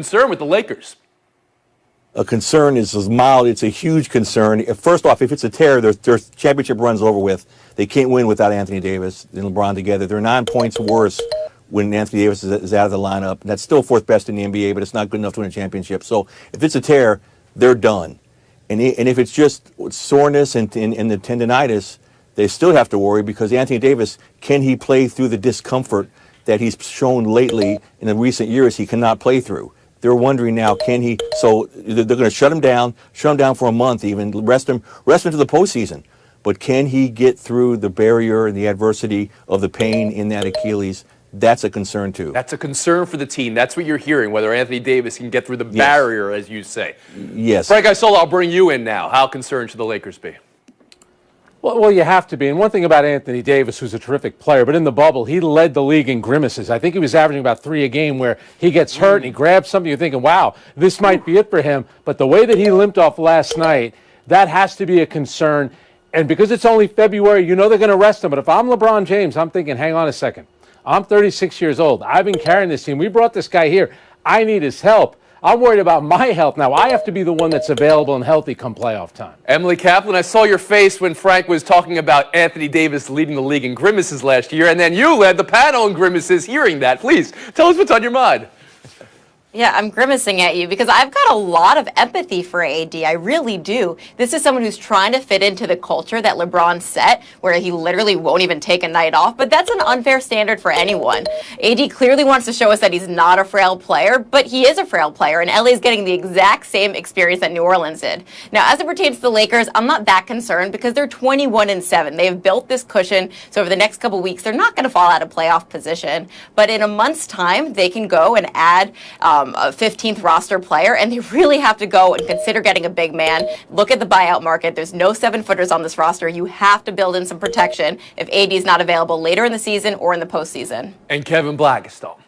concern with the Lakers? A concern is mild. It's a huge concern. First off, if it's a tear, their championship run's over with. They can't win without Anthony Davis and LeBron together. They're 9 points worse when Anthony Davis is out of the lineup. That's still fourth best in the NBA, but it's not good enough to win a championship. So if it's a tear, they're done. And if it's just soreness and the tendonitis, they still have to worry because Anthony Davis, can he play through the discomfort that he's shown lately in the recent years he cannot play through? They're wondering now, can he? So they're going to shut him down for a month, even rest him into the postseason. But can he get through the barrier and the adversity of the pain in that Achilles? That's a concern too. That's a concern for the team. That's what you're hearing, whether Anthony Davis can get through the barrier, as you say. Yes. Frank Isola, I'll bring you in now. How concerned should the Lakers be? Well, you have to be. And one thing about Anthony Davis, who's a terrific player, but in the bubble, he led the league in grimaces. I think he was averaging about 3 a game where he gets hurt and he grabs something. You're thinking, wow, this might be it for him. But the way that he limped off last night, that has to be a concern. And because it's only February, you know they're going to rest him. But if I'm LeBron James, I'm thinking, hang on a second. I'm 36 years old. I've been carrying this team. We brought this guy here. I need his help. I'm worried about my health now. I have to be the one that's available and healthy come playoff time. Emily Kaplan, I saw your face when Frank was talking about Anthony Davis leading the league in grimaces last year, and then you led the panel in grimaces hearing that. Please, tell us what's on your mind. Yeah, I'm grimacing at you because I've got a lot of empathy for AD. I really do. This is someone who's trying to fit into the culture that LeBron set, where he literally won't even take a night off. But that's an unfair standard for anyone. AD clearly wants to show us that he's not a frail player, but he is a frail player, and LA is getting the exact same experience that New Orleans did. Now, as it pertains to the Lakers, I'm not that concerned because they're 21-7. They have built this cushion, so over the next couple weeks, they're not going to fall out of playoff position. But in a month's time, they can go and add a 15th roster player, and they really have to go and consider getting a big man. Look at the buyout market. There's no 7-footers on this roster. You have to build in some protection if AD is not available later in the season or in the postseason. And Kevin Blackistone.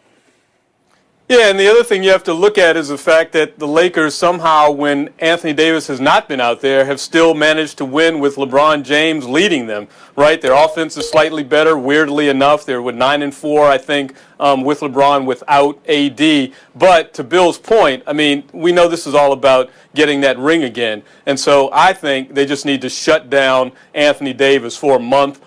Yeah, and the other thing you have to look at is the fact that the Lakers somehow, when Anthony Davis has not been out there, have still managed to win with LeBron James leading them, right? Their offense is slightly better, weirdly enough. They're with 9-4, I think, with LeBron without AD. But to Bill's point, I mean, we know this is all about getting that ring again. And so I think they just need to shut down Anthony Davis for a month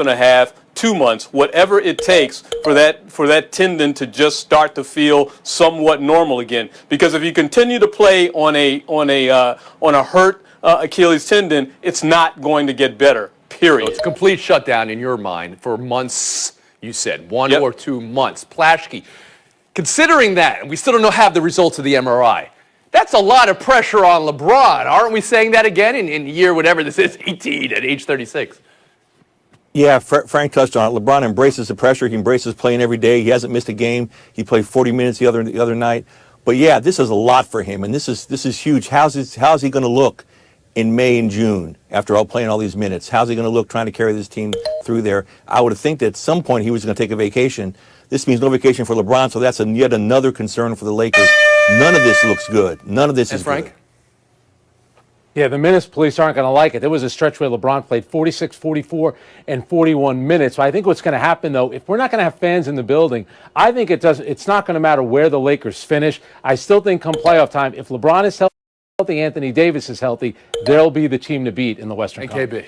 and a half, 2 months, whatever it takes for that tendon to just start to feel somewhat normal again. Because if you continue to play on a hurt Achilles tendon, it's not going to get better. Period. So it's a complete shutdown in your mind for months. You said 1 or 2 months. Plashke, considering that, and we still don't have the results of the MRI. That's a lot of pressure on LeBron. Aren't we saying that again in year whatever this is, 18 at age 36? Yeah, Frank touched on it. LeBron embraces the pressure. He embraces playing every day. He hasn't missed a game. He played 40 minutes the other night. But yeah, this is a lot for him, and this is huge. How's he going to look in May and June after playing all these minutes? How's he going to look trying to carry this team through there? I would think that at some point he was going to take a vacation. This means no vacation for LeBron, so that's yet another concern for the Lakers. None of this looks good. None of this is Frank? good. Yeah, the minutes police aren't going to like it. There was a stretch where LeBron played 46, 44, and 41 minutes. So I think what's going to happen, though, if we're not going to have fans in the building, I think it's not going to matter where the Lakers finish. I still think come playoff time, if LeBron is healthy, Anthony Davis is healthy, they'll be the team to beat in the Western Conference.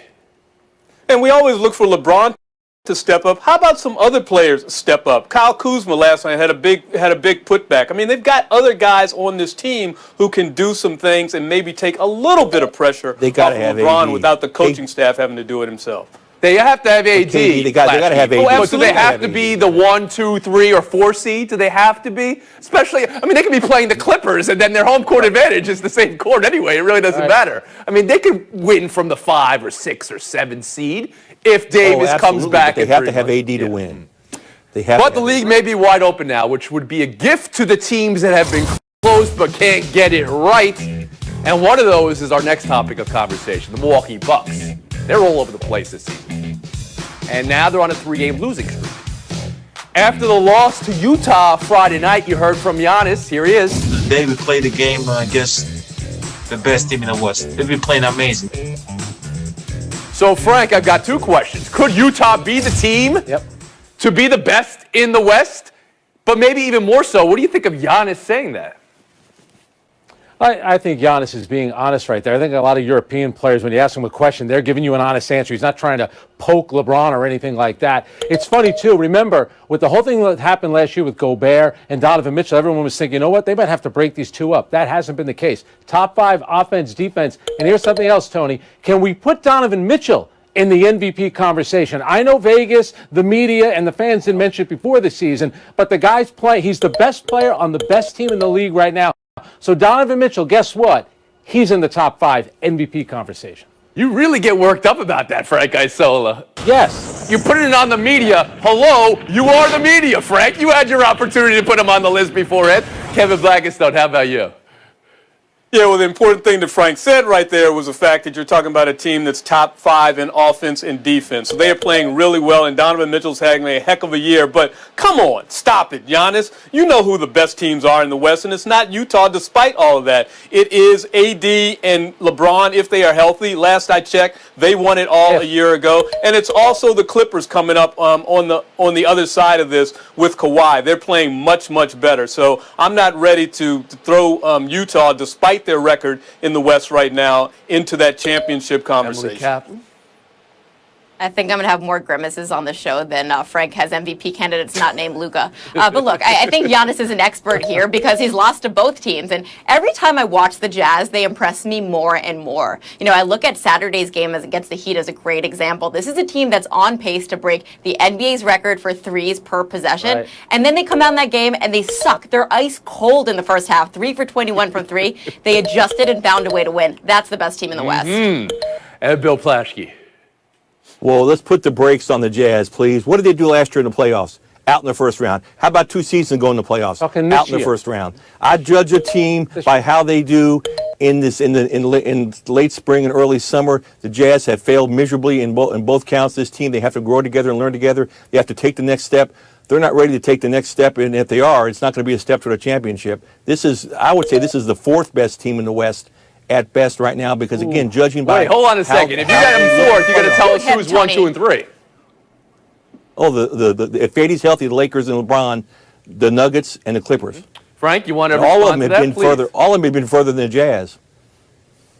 And we always look for LeBron to step up. How about some other players step up? Kyle Kuzma last night had a big putback. I mean, they've got other guys on this team who can do some things and maybe take a little bit of pressure off of LeBron without the coaching staff having to do it himself. They have to have AD. They got to have AD. But do they have to be the 1, 2, 3, or 4 seed? Do they have to be? Especially, I mean, they could be playing the Clippers, and then their home court advantage is the same court anyway. It really doesn't matter. I mean, they could win from the 5 or 6 or 7 seed if Davis comes back. They have to have AD to win. But the league may be wide open now, which would be a gift to the teams that have been close but can't get it right. And one of those is our next topic of conversation, the Milwaukee Bucks. They're all over the place this season. And now they're on a 3-game losing streak. After the loss to Utah Friday night, you heard from Giannis. Here he is. Today we played the game against the best team in the West. They've been playing amazing. So, Frank, I've got 2 questions. Could Utah be the team to be the best in the West? But maybe even more so, what do you think of Giannis saying that? I think Giannis is being honest right there. I think a lot of European players, when you ask them a question, they're giving you an honest answer. He's not trying to poke LeBron or anything like that. It's funny, too. Remember, with the whole thing that happened last year with Gobert and Donovan Mitchell, everyone was thinking, you know what, they might have to break these two up. That hasn't been the case. Top 5 offense, defense. And here's something else, Tony. Can we put Donovan Mitchell in the MVP conversation? I know Vegas, the media, and the fans didn't mention it before the season, but the guy's playing. He's the best player on the best team in the league right now. So Donovan Mitchell, guess what? He's in the top 5 MVP conversation. You really get worked up about that, Frank Isola. Yes. You're putting it on the media. Hello, you are the media, Frank. You had your opportunity to put him on the list beforehand. Kevin Blackistone, how about you? Yeah, well, the important thing that Frank said right there was the fact that you're talking about a team that's top 5 in offense and defense. So they are playing really well, and Donovan Mitchell's having a heck of a year. But come on, stop it, Giannis. You know who the best teams are in the West, and it's not Utah despite all of that. It is AD and LeBron if they are healthy. Last I checked, they won it all a year ago. And it's also the Clippers coming up on the other side of this with Kawhi. They're playing much, much better. So I'm not ready to throw Utah, despite their record in the West right now, into that championship conversation. I think I'm going to have more grimaces on the show than Frank has MVP candidates not named Luka. But look, I think Giannis is an expert here because he's lost to both teams. And every time I watch the Jazz, they impress me more and more. You know, I look at Saturday's game against the Heat as a great example. This is a team that's on pace to break the NBA's record for threes per possession. Right. And then they come out in that game and they suck. They're ice cold in the first half. 3 for 21 from 3. They adjusted and found a way to win. That's the best team in the West. And Bill Plaschke. Well, let's put the brakes on the Jazz, please. What did they do last year in the playoffs? Out in the first round. How about 2 seasons ago in the playoffs? Out in the first round. I judge a team by how they do in late spring and early summer. The Jazz have failed miserably in both counts. This team, they have to grow together and learn together. They have to take the next step. They're not ready to take the next step, and if they are, it's not going to be a step toward a championship. I would say this is the 4th best team in the West at best right now, because again, judging by... Wait, hold on a second. If you got them 4th, you got to tell us who's 1, 2, and 3. Oh, if AD's healthy, the Lakers and LeBron, the Nuggets, and the Clippers. Frank, you want to all of them have been further. All of them have been further than the Jazz.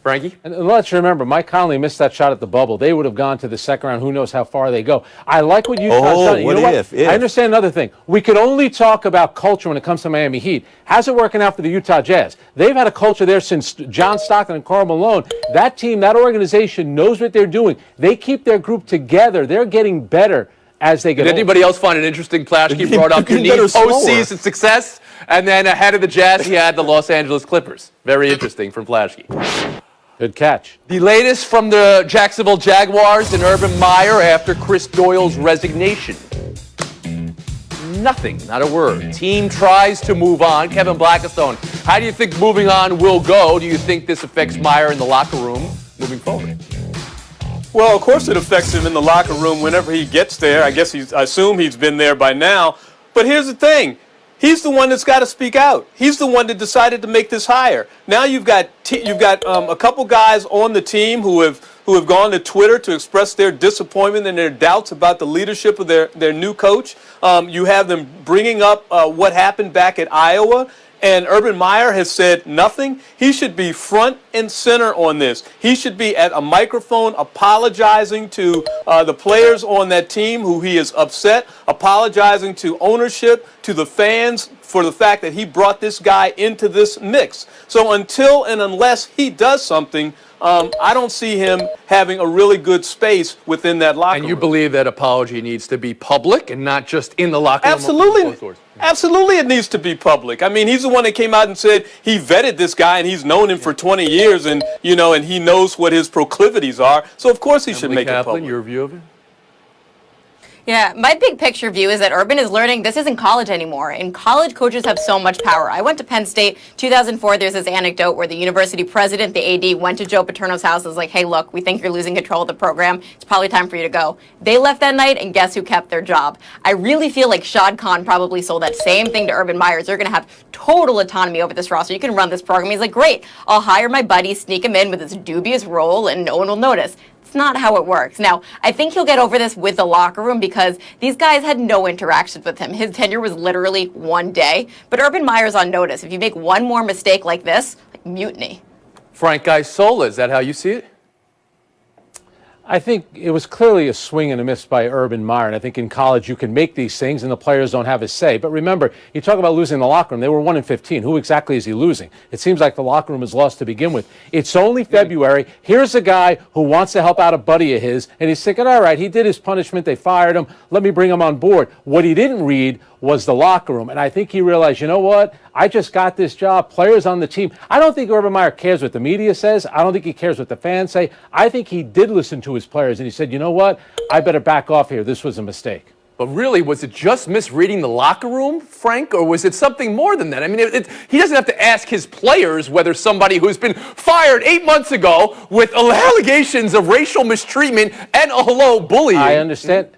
Frankie? And let's remember, Mike Conley missed that shot at the bubble. They would have gone to the second round. Who knows how far they go. I like what Utah's done. You know what? I understand another thing. We could only talk about culture when it comes to Miami Heat. How's it working out for the Utah Jazz? They've had a culture there since John Stockton and Karl Malone. That team, that organization knows what they're doing. They keep their group together. They're getting better as they get older. Did anybody else find it interesting? Plaschke brought up unique postseason success, and then ahead of the Jazz, he had the Los Angeles Clippers. Very interesting from Plaschke. Good catch. The latest from the Jacksonville Jaguars and Urban Meyer after Chris Doyle's resignation. Nothing, not a word. Team tries to move on. Kevin Blackistone, how do you think moving on will go? Do you think this affects Meyer in the locker room moving forward? Well, of course it affects him in the locker room whenever he gets there. I assume he's been there by now. But here's the thing. He's the one that's got to speak out. He's the one that decided to make this hire. Now you've got a couple guys on the team who have gone to Twitter to express their disappointment and their doubts about the leadership of their new coach. You have them bringing up what happened back at Iowa. And Urban Meyer has said nothing. He should be front and center on this. He should be at a microphone apologizing to the players on that team who he is upset, apologizing to ownership, to the fans for the fact that he brought this guy into this mix. So until and unless he does something, I don't see him having a really good space within that locker room. And you believe that apology needs to be public and not just in the locker room? Absolutely. Absolutely, it needs to be public. I mean, he's the one that came out and said he vetted this guy and he's known him for 20 years and he knows what his proclivities are. So, of course, he should make it public. Your view of it? Yeah, my big picture view is that Urban is learning this isn't college anymore. In college, coaches have so much power. I went to Penn State, 2004, there's this anecdote where the university president, the AD, went to Joe Paterno's house and was like, hey, look, we think you're losing control of the program. It's probably time for you to go. They left that night, and guess who kept their job? I really feel like Shad Khan probably sold that same thing to Urban Meyer. They're going to have total autonomy over this roster. You can run this program. He's like, great, I'll hire my buddy, sneak him in with this dubious role, and no one will notice. It's not how it works. Now, I think he'll get over this with the locker room because these guys had no interactions with him. His tenure was literally 1 day. But Urban Meyer's on notice. If you make one more mistake like this, mutiny. Frank Isola, is that how you see it? I think it was clearly a swing and a miss by Urban Meyer. And I think in college you can make these things and the players don't have a say. But remember, you talk about losing the locker room. They were 1-15. Who exactly is he losing? It seems like the locker room is lost to begin with. It's only February. Here's a guy who wants to help out a buddy of his. And he's thinking, all right, he did his punishment. They fired him. Let me bring him on board. What he didn't read was the locker room. And I think he realized, you know what? I just got this job. Players on the team. I don't think Urban Meyer cares what the media says. I don't think he cares what the fans say. I think he did listen to his players and he said, you know what? I better back off here. This was a mistake. But really, was it just misreading the locker room, Frank, or was it something more than that? I mean, he doesn't have to ask his players whether somebody who's been fired 8 months ago with allegations of racial mistreatment and bullying. I understand.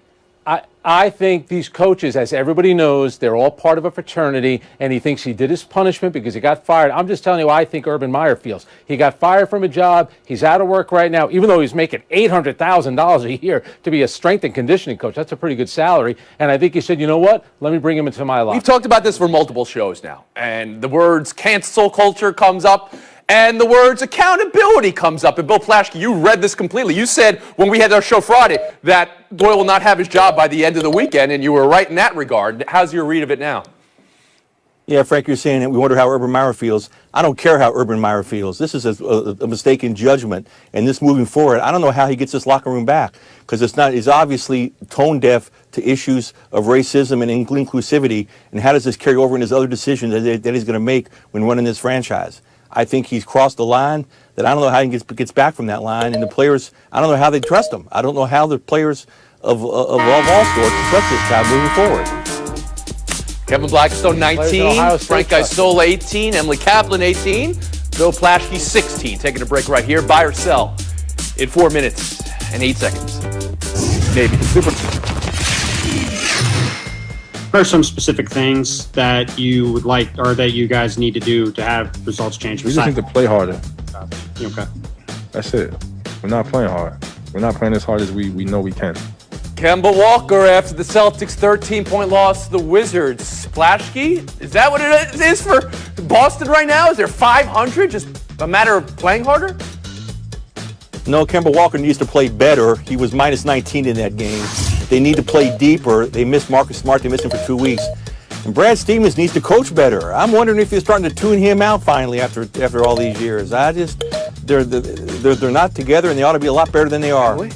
I think these coaches, as everybody knows, they're all part of a fraternity, and he thinks he did his punishment because he got fired. I'm just telling you how I think Urban Meyer feels. He got fired from a job. He's out of work right now, even though he's making $800,000 a year to be a strength and conditioning coach. That's a pretty good salary. And I think he said, you know what? Let me bring him into my life. We've talked about this for multiple shows now, and the words cancel culture comes up. And the words accountability comes up. And Bill Plaschke, you read this completely. You said when we had our show Friday that Doyle will not have his job by the end of the weekend, and you were right in that regard. How's your read of it now? Yeah, Frank, you're saying that we wonder how Urban Meyer feels. I don't care how Urban Meyer feels. This is a mistake in judgment, and this moving forward, I don't know how he gets this locker room back because it's obviously tone deaf to issues of racism and inclusivity, and how does this carry over in his other decisions that he's going to make when running this franchise? I think he's crossed the line that I don't know how he gets back from that line. And the players, I don't know how they trust him. I don't know how the players of all sorts trust this guy moving forward. Kevin Blackstone, 19. Frank Isola, 18. Emily Kaplan, 18. Bill Plaschke, 16. Taking a break right here. Buy or sell in 4 minutes and 8 seconds. Maybe. What are some specific things that you would like or that you guys need to do to have results change? We just need to play harder. Okay. That's it. We're not playing hard. We're not playing as hard as we know we can. Kemba Walker after the Celtics' 13-point loss to the Wizards. Plaschke, is that what it is for Boston right now? Is there 500? Just a matter of playing harder? No, Kemba Walker needs to play better. He was minus 19 in that game. They need to play deeper. They missed Marcus Smart. They missed him for 2 weeks. And Brad Stevens needs to coach better. I'm wondering if they're starting to tune him out finally after all these years. They're not together, and they ought to be a lot better than they are. Really?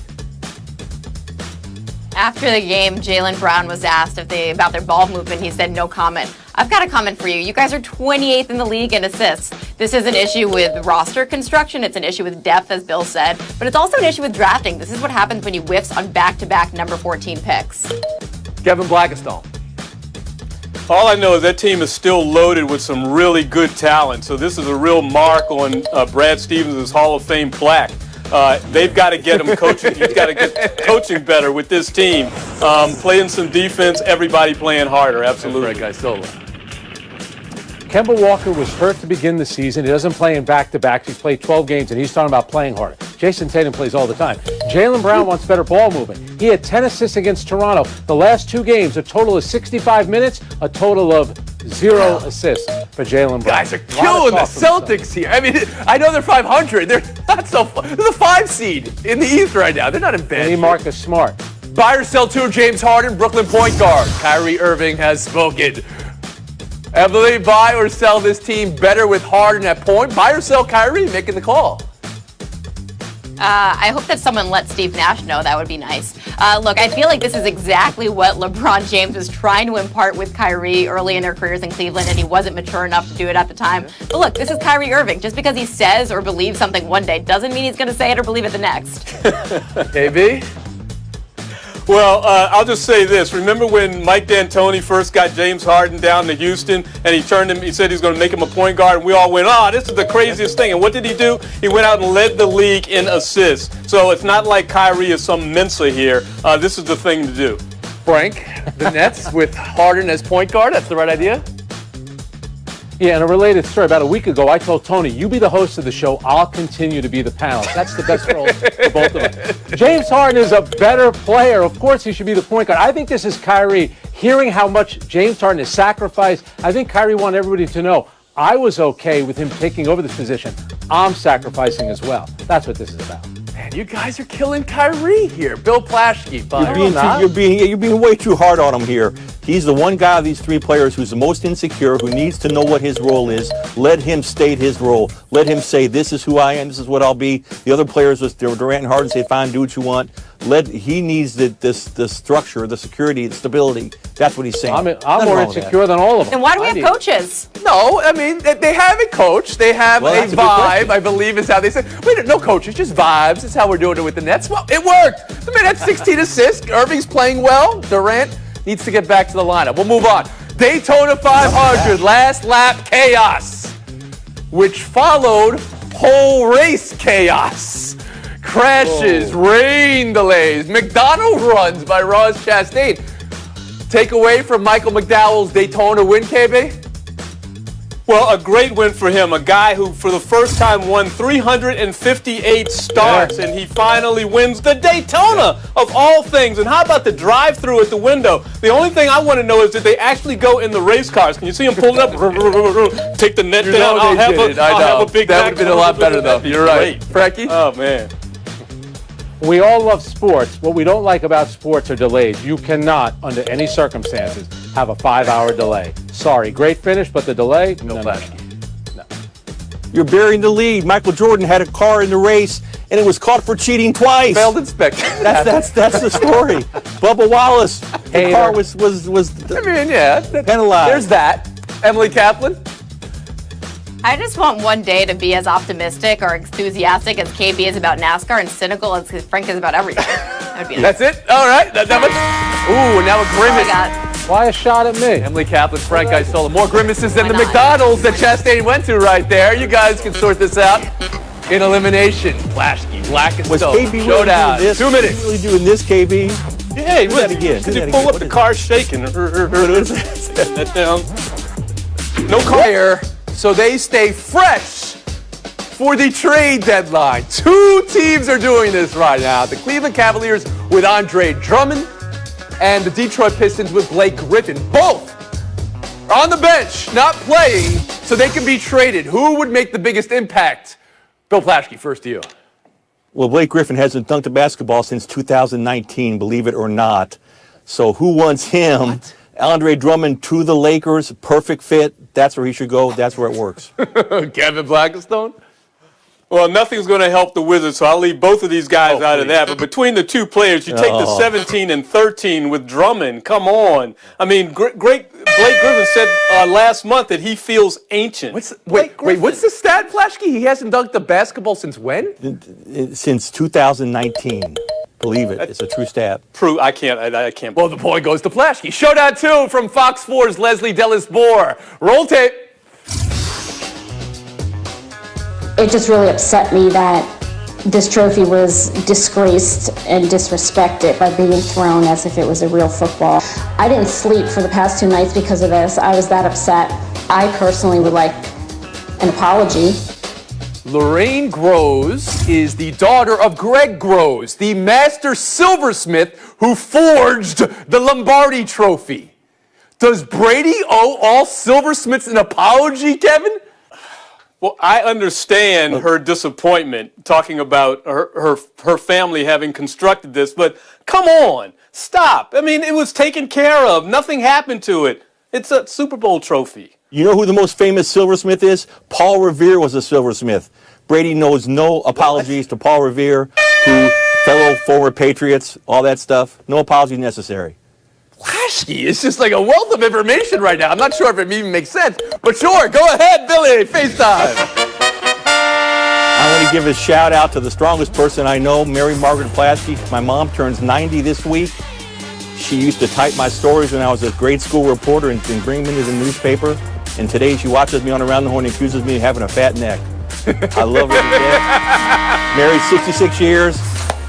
After the game, Jaylen Brown was asked about their ball movement. He said, no comment. I've got a comment for you. You guys are 28th in the league in assists. This is an issue with roster construction. It's an issue with depth, as Bill said. But it's also an issue with drafting. This is what happens when you whiffs on back-to-back number 14 picks. Kevin Blackstone. All I know is that team is still loaded with some really good talent. So this is a real mark on Brad Stevens' Hall of Fame plaque. They've got to get him coaching. He's got to get coaching better with this team. Playing some defense, everybody playing harder. Absolutely. That's right, guys. Kemba Walker was hurt to begin the season. He doesn't play in back-to-backs. He's played 12 games, and he's talking about playing harder. Jason Tatum plays all the time. Jaylen Brown wants better ball movement. He had 10 assists against Toronto. The last 2 games, a total of 65 minutes, a total of 0 assists for Jaylen Brown. Guys are killing the Celtics here. I mean, I know they're 500. They're not so far. They're the 5 seed in the East right now. They're not in bad shape. Marcus Smart. Buy or sell to James Harden, Brooklyn point guard. Kyrie Irving has spoken. Emily, buy or sell this team better with Harden at point? Buy or sell Kyrie? Making the call. I hope that someone let Steve Nash know. That would be nice. Look, I feel like this is exactly what LeBron James was trying to impart with Kyrie early in their careers in Cleveland, and he wasn't mature enough to do it at the time. But look, this is Kyrie Irving. Just because he says or believes something one day doesn't mean he's going to say it or believe it the next. KB? Well, I'll just say this. Remember when Mike D'Antoni first got James Harden down to Houston, and he said he was going to make him a point guard, and we all went, this is the craziest thing. And what did he do? He went out and led the league in assists. So it's not like Kyrie is some Mensa here. This is the thing to do. Frank, the Nets with Harden as point guard, that's the right idea? Yeah, and a related story. About a week ago, I told Tony, you be the host of the show. I'll continue to be the panelist. That's the best role for both of us. James Harden is a better player. Of course, he should be the point guard. I think this is Kyrie hearing how much James Harden has sacrificed. I think Kyrie wanted everybody to know, I was okay with him taking over this position. I'm sacrificing as well. That's what this is about. Man, you guys are killing Kyrie here. Bill Plaschke, fine. You're being way too hard on him here. He's the one guy of these three players who's the most insecure, who needs to know what his role is. Let him state his role. Let him say, this is who I am, this is what I'll be. The other players, Durant and Harden, say, fine, do what you want. He needs the structure, the security, the stability. That's what he's saying. I'm more insecure than all of them. Then why do we have coaches? No, I mean, they have a coach. They have a vibe, I believe is how they say. Wait, no coaches, just vibes. That's how we're doing it with the Nets. Well, it worked. The man had 16 assists. Irving's playing well. Durant needs to get back to the lineup. We'll move on. Daytona 500, last lap chaos, which followed whole race chaos. Crashes, rain delays, McDonald runs by Ross Chastain. Take away from Michael McDowell's Daytona win, KB? Well, a great win for him. A guy who, for the first time, won 358 starts, and he finally wins the Daytona of all things. And how about the drive-through at the window? The only thing I want to know is, did they actually go in the race cars? Can you see him pulling up? Take the net down. I'll have a big. That would have been a lot better, though. You're right. Frankie? Oh, man. We all love sports. What we don't like about sports are delays. You cannot, under any circumstances, have a 5-hour delay. Sorry, great finish, but the delay? No. You're burying the lead. Michael Jordan had a car in the race, and it was caught for cheating twice. Failed inspection. That's the story. Bubba Wallace, the car was I mean, yeah. penalized. There's that. Emily Kaplan? I just want one day to be as optimistic or enthusiastic as KB is about NASCAR and cynical as Frank is about everything. That's it? All right. That much? Ooh, now a grimace. Why a shot at me? Emily Kaplan, Frank Isola. More grimaces than the McDonald's that Chastain went to right there. You guys can sort this out in elimination. Plaschke, Black and Was Stone. KB Showdown. Really 2 minutes. Really doing this, KB? Yeah, he was. that again. Did you pull up the car shaking? That down. No car. So they stay fresh for the trade deadline. 2 teams are doing this right now. The Cleveland Cavaliers with Andre Drummond and the Detroit Pistons with Blake Griffin. Both are on the bench, not playing, so they can be traded. Who would make the biggest impact? Bill Plaschke, first to you. Well, Blake Griffin hasn't dunked a basketball since 2019, believe it or not. So who wants him? What? Andre Drummond to the Lakers, perfect fit. That's where he should go. That's where it works. Kevin Blackstone? Well, nothing's going to help the Wizards, so I'll leave both of these guys out of that. But between the 2 players, you take the 17 and 13 with Drummond. Come on. I mean, great. Blake Griffin said last month that he feels ancient. Wait, what's the stat, Plaschke? He hasn't dunked a basketball since when? Since 2019. Believe it. It's a true stat. I can't. Well, the point goes to Plaschke. Showdown 2 from Fox 4's Leslie Dellis-Bohr. Roll tape. It just really upset me that this trophy was disgraced and disrespected by being thrown as if it was a real football. I didn't sleep for the past 2 nights because of this. I was that upset. I personally would like an apology. Lorraine Groves is the daughter of Greg Groves, the master silversmith who forged the Lombardi Trophy. Does Brady owe all silversmiths an apology, Kevin? Well, I understand her disappointment talking about her family having constructed this, but come on, stop. I mean, it was taken care of. Nothing happened to it. It's a Super Bowl trophy. You know who the most famous silversmith is? Paul Revere was a silversmith. Brady knows no apologies to Paul Revere, to fellow former Patriots, all that stuff. No apology necessary. Plaschke is just like a wealth of information right now. I'm not sure if it even makes sense, but sure, go ahead, Billy, FaceTime. I want to give a shout out to the strongest person I know, Mary Margaret Plaschke. My mom turns 90 this week. She used to type my stories when I was a grade school reporter and bring them into the newspaper. And today she watches me on Around the Horn and accuses me of having a fat neck. I love her to death. Married 66 years,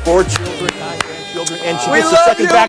4 children, 9 grandchildren, and she gets the second back.